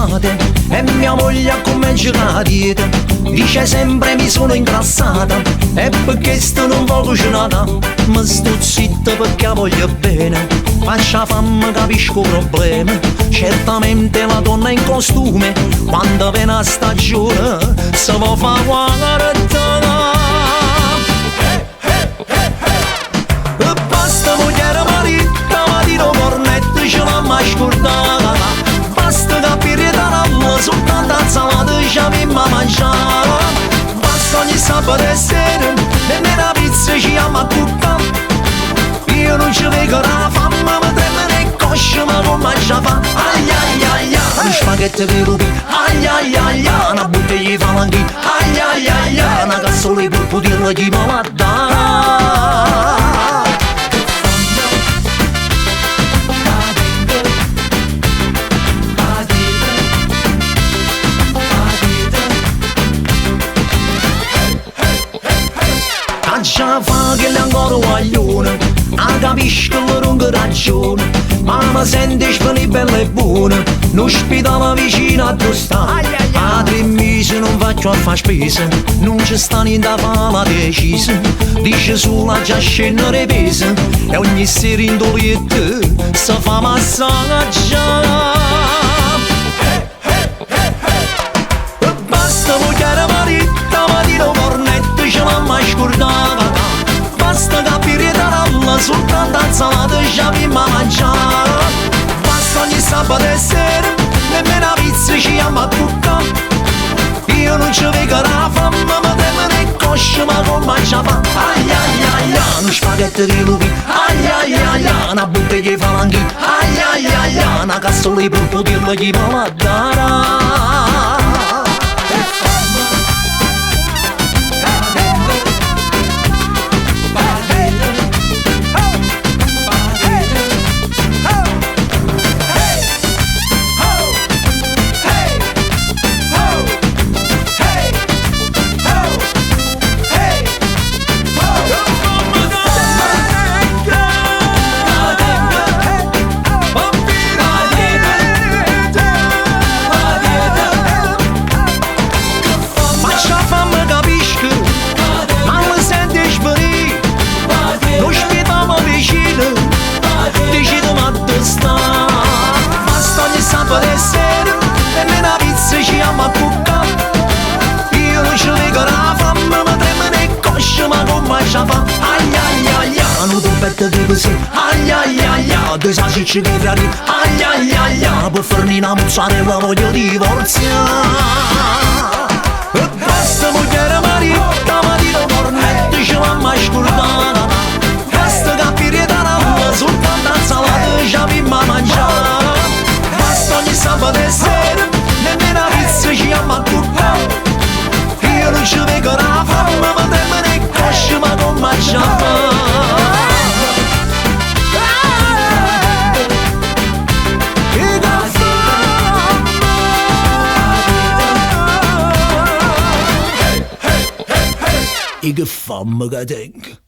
d'estate e mia moglie comincia la dieta. Dice sempre mi sono ingrassata e perché sto non voglio cenata. Ma sto zitta perché voglio bene, faccia fame capisco problemi. Certamente la donna in costume quando viene a stagione se può fa guardare. E basta mogliere maritta, ma di no cornetto ce l'ha mai scordata. Basta capire dall'allo, soltanto insalata ci abbiamo a mangiare. Basta ogni sabato e sera, nemmeno la pizza ci ama a cuccare. Io non ci vedo la fame, ma tremano le cosce, ma non mangia fa. Ai ai ai ai, gli spaghetti per lupi. Ai ai ai ai, una bottiglia di falanghi. Ai ai ai ai, una cassola di purpurilla di malata. Già fa che le ancora guaglione, non capisco la lunga ragione, ma mi sento disponibile e buona, in ospedale vicino a tu sta. A 3 mesi non faccio a fare spese, non ci sta niente a fare la decisa. Dice sulla già scendere pesa e ogni sera in doletto si fa massaggio. E basta vogliare maritta, ma di no cornetto ce l'ha mai scordata. Basta capire dall'alla, soltanto insalata ci abbiamo a mangiare. Basta ogni sabato e sera, nemmeno la pizza ci ama a cuccare. Io non ci vedo la fame, ma tremano le cosce, ma non mangia fa. Ai ai ai ai, uno spaghetti di lupi. Ai ai ai ai, una bottiglia di falanghi. Ai ai ai ai, una cassola di purpurilla di malata. Basta ogni sabato e sera, nemmeno la pizza ci ama a cuccare. Io non ci vedo la fame, ma tremano le cosce, ma non mangia fa. Ai ai ai ai, hanno due pette di così. Ai ai ai ai, due salsicce che frari. Ai ai ai ai, per farmi una mozzarella voglio divorziare. E basta mogliere maritta, ma di no cornetto ce l'ha mai scordata. Basta capire dall'allo, soltanto insalata ci abbiamo a mangiare. Basta ogni sabato e sera, nemmeno la pizza ci ama a cuccare. Io non ci vedo la fame, ma tremano le cosce, ma non mangia fa. E che fame che tengo.